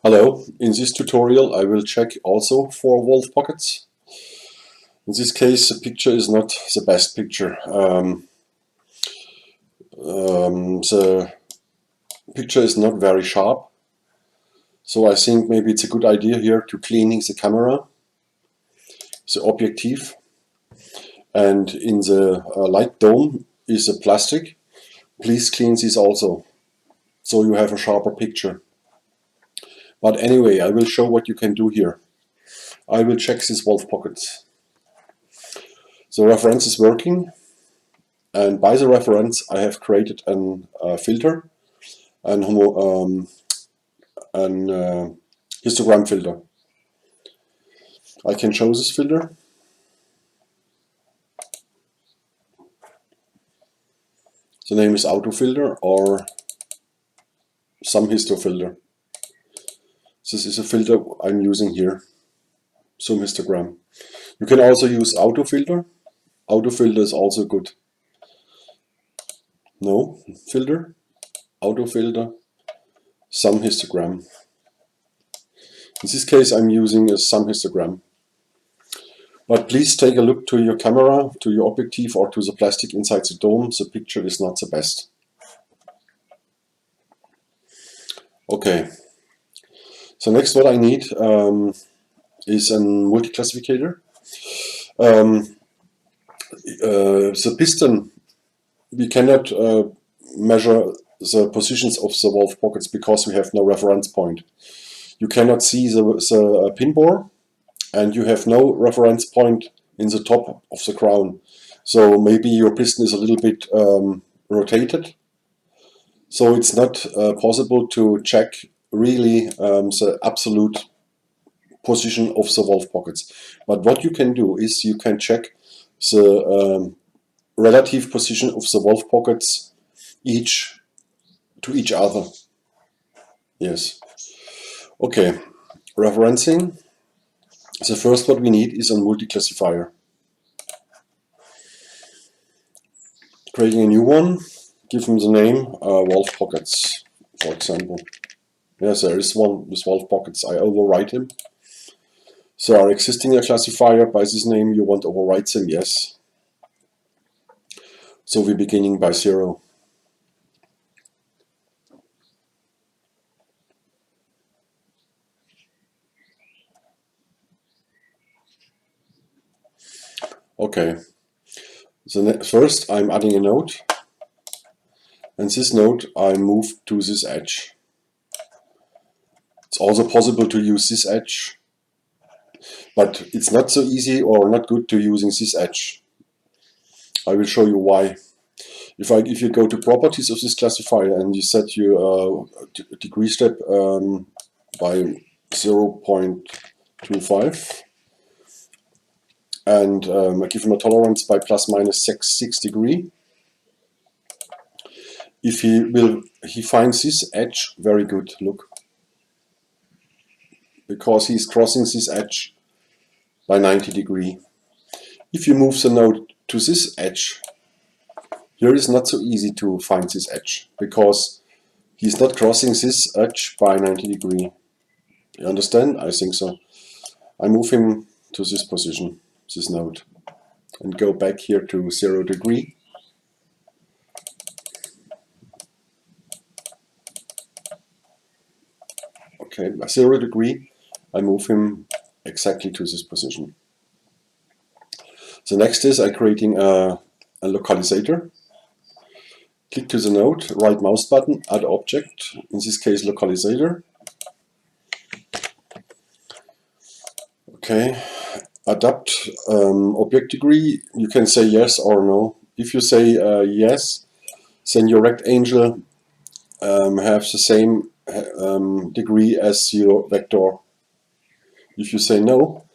Hello, in this tutorial I will check also for wolf pockets. In this case the picture is not the best picture. The picture is not very sharp, so I think maybe it's a good idea here to cleaning the camera, the objective, and in the light dome is a plastic. Please clean this also, so you have a sharper picture. But anyway, I will show what you can do here. I will check these wolf pockets. The reference is working, and by the reference I have created a filter, an histogram filter. I can show this filter. The name is autofilter or some histofilter. This is a filter I'm using here, some histogram. You can also use autofilter. Autofilter is also good. No filter, autofilter, some histogram. In this case I'm using a some histogram. But please take a look to your camera, to your objective, or to the plastic inside the dome. The picture is not the best. Okay. So next what I need is a multi-classifier. The piston, we cannot measure the positions of the wolf pockets because we have no reference point. You cannot see the pin bore, and you have no reference point in the top of the crown. So maybe your piston is a little bit rotated. So it's not possible to check really the absolute position of the wolf pockets. But what you can do is you can check the relative position of the wolf pockets to each other. Yes. Okay. Referencing. The first what we need is a multi-classifier. Creating a new one, give him the name wolf pockets, for example. Yes, there is one with wolf pockets. I overwrite him. So our existing classifier by this name, you want to overwrite them, yes. So we're beginning by 0. Okay, so first I'm adding a node, and this node I move to this edge. It's also possible to use this edge, but it's not so easy or not good to using this edge. I will show you why. If you go to properties of this classifier and you set your degree step by 0.25 and I give him a tolerance by plus minus 6 degree. If he finds this edge very good, look, because he's crossing this edge by 90 degree. If you move the node to this edge, here is not so easy to find this edge because he's not crossing this edge by 90 degree. You understand? I think so. I move him to this position, this node, and go back here to 0 degree. Okay, by 0 degree, I move him exactly to this position. The next is I'm creating a localizer. Click to the node, right mouse button, add object, in this case localizer. Okay, adapt object degree, you can say yes or no. If you say yes, then your rectangle have the same degree as your vector. If you say no,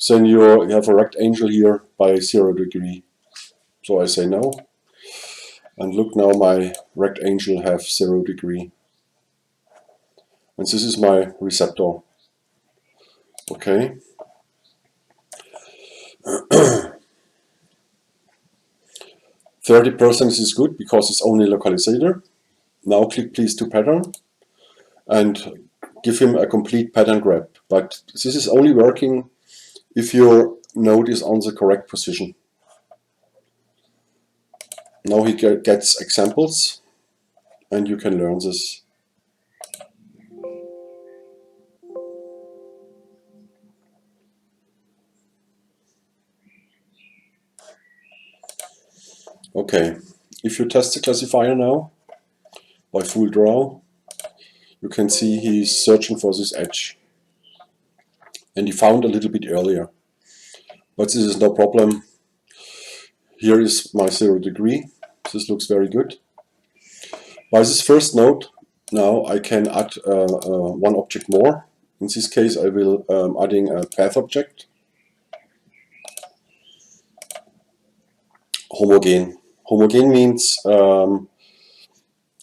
then you have a rectangle here by 0 degree. So I say no. And look, now my rectangle have 0 degree. And this is my receptor. Okay. 30% is good because it's only localizer. Now click please to pattern and give him a complete pattern grab. But this is only working if your node is on the correct position. Now he gets examples, and you can learn this. Okay, if you test the classifier now by full draw, you can see he's searching for this edge, and he found a little bit earlier. But this is no problem. Here is my 0 degree. This looks very good. By this first node, now I can add one object more. In this case, I will adding a path object. Homogen. Homogen means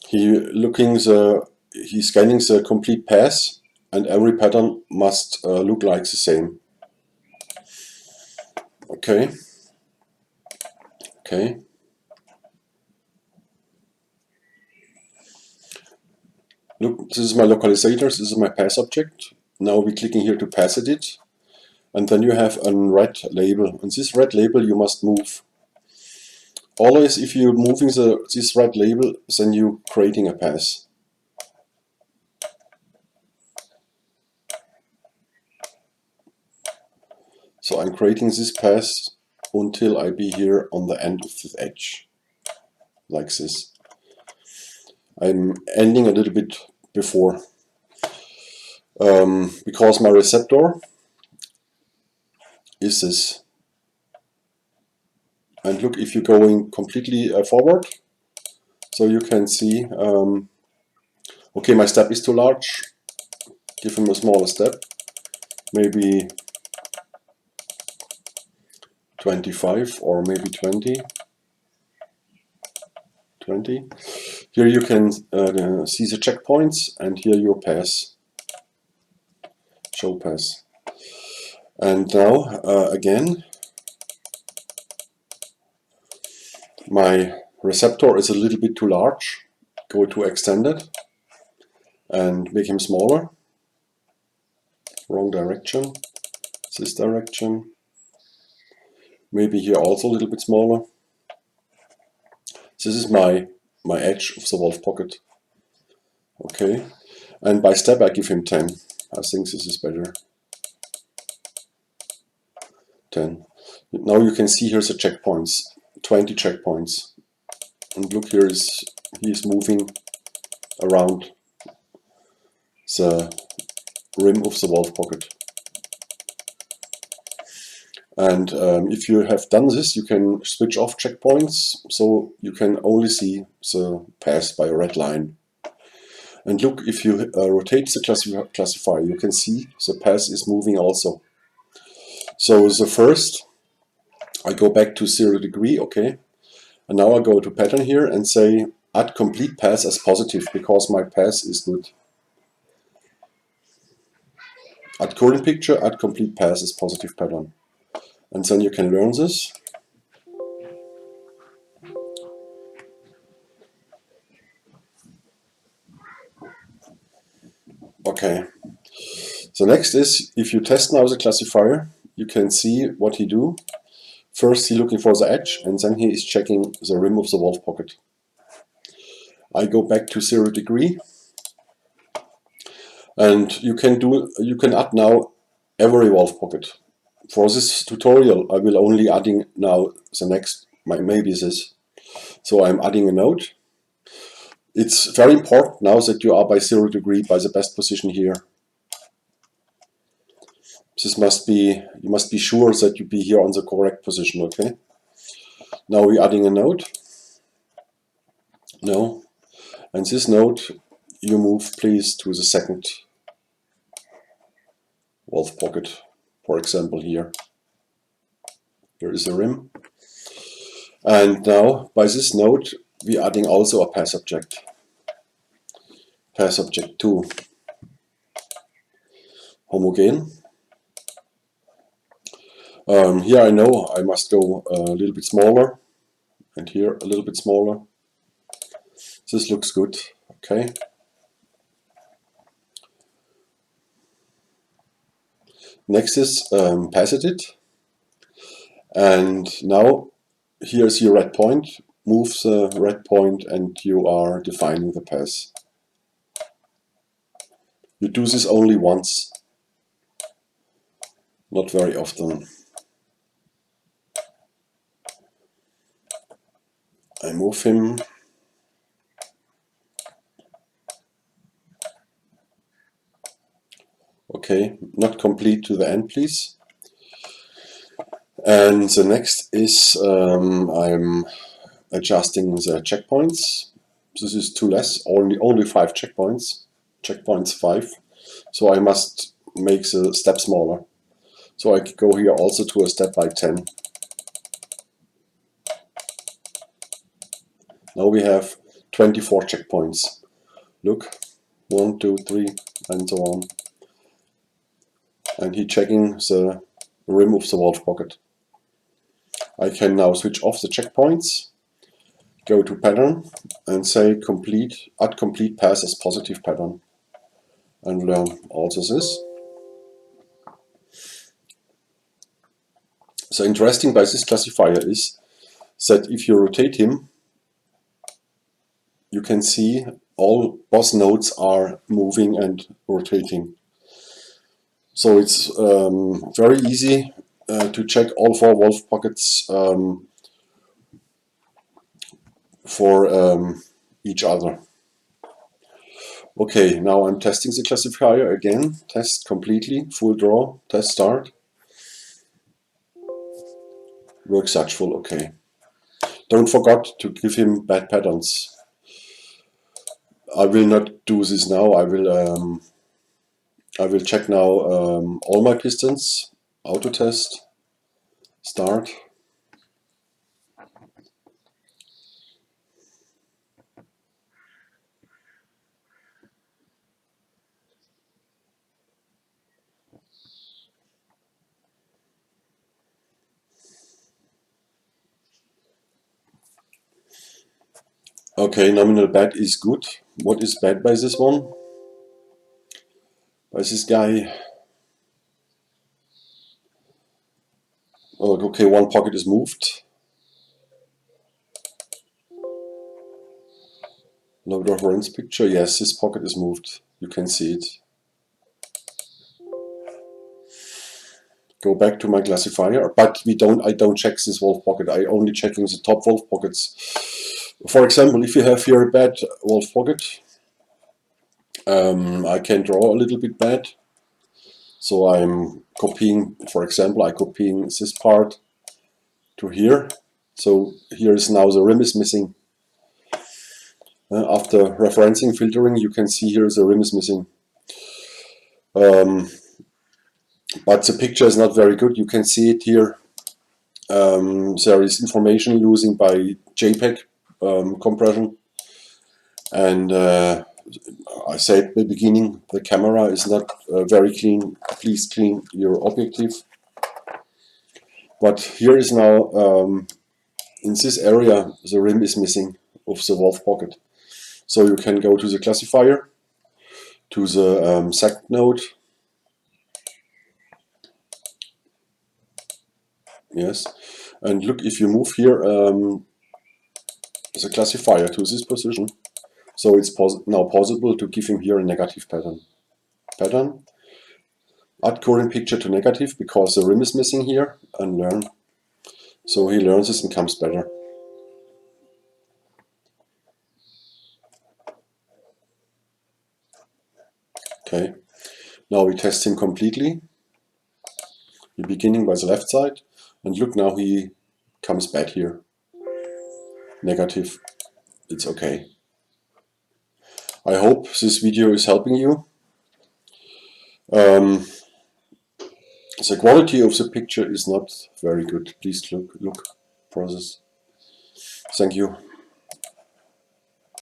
he's scanning the complete path, and every pattern must look like the same. Okay. Okay. Look, this is my localizator, this is my path object. Now we're clicking here to path edit, and then you have a red label, and this red label you must move. Always if you're moving this red label, then you're creating a path. So I'm creating this path until I be here on the end of the edge, like this. I'm ending a little bit before, because my receptor is this. And look, if you're going completely forward, so you can see, okay, my step is too large, give him a smaller step, maybe 25 or maybe 20. Here you can see the checkpoints, and here your path, show path. And now again, my receptor is a little bit too large. Go to extended and make him smaller. Wrong direction, this direction. Maybe here also a little bit smaller. This is my edge of the wolf pocket. Okay, and by step I give him 10. I think this is better. 10. Now you can see here's the checkpoints, 20 checkpoints. And look, he is moving around the rim of the wolf pocket. And if you have done this, you can switch off checkpoints, so you can only see the path by a red line. And look, if you rotate the classifier, you can see the path is moving also. So the first, I go back to 0 degree, okay. And now I go to pattern here and say add complete path as positive, because my path is good. Add current picture, add complete path as positive pattern. And then you can learn this. Okay. So next is, if you test now the classifier, you can see what he do. First he's looking for the edge, and then he is checking the rim of the wolf pocket. I go back to 0 degree, and you can add now every wolf pocket. For this tutorial I will only adding now the next, maybe this. So I'm adding a node. It's very important now that you are by 0 degree, by the best position here. This must be, you must be sure that you be here on the correct position, okay? Now we're adding a node. No. And this node you move please to the second wolf pocket, for example here. Here is a rim. And now by this node we're adding also a path object. Path object 2. Homogen. Here I know I must go a little bit smaller, and here a little bit smaller. This looks good, okay. Next is pass it, and now here's your red point. Move the red point and you are defining the pass. You do this only once, not very often. I move him. Okay, not complete to the end, please. And the next is I'm adjusting the checkpoints. This is too less, only 5 checkpoints. Checkpoints 5. So I must make the step smaller. So I go here also to a step by 10. Now we have 24 checkpoints. Look, 1, 2, 3, and so on. And he's checking the rim of the wolf pocket. I can now switch off the checkpoints, go to pattern, and say add complete pass as positive pattern, and learn also this. So interesting by this classifier is that if you rotate him, you can see all boss nodes are moving and rotating. So it's very easy to check all 4 wolf pockets for each other. Okay, now I'm testing the classifier again. Test completely, full draw, test start. Work successful, okay. Don't forget to give him bad patterns. I will not do this now. I will check now all my pistons. Auto test. Start. Okay, nominal bad is good. What is bad by this one? By this guy? Oh, okay, one pocket is moved. No reference picture. Yes, this pocket is moved. You can see it. Go back to my classifier, but I don't check this wolf pocket. I only checking the top wolf pockets. For example, if you have here a bad wolf pocket, I can draw a little bit bad. So I'm copying, for example, I'm copying this part to here. So here is now the rim is missing. After referencing filtering, you can see here the rim is missing. But the picture is not very good. You can see it here. There is information losing by JPEG compression. And I said at the beginning, the camera is not very clean. Please clean your objective. But here is now, in this area, the rim is missing of the wolf pocket. So you can go to the classifier, to the sect node. Yes, and look, if you move here the classifier to this position, so it's now possible to give him here a negative pattern. Add current picture to negative because the rim is missing here, and learn. So he learns this and comes better. Okay, now we test him completely. We're beginning by the left side, and look, now he comes bad here. Negative. It's okay. I hope this video is helping you. The quality of the picture is not very good. Please look process. Thank you.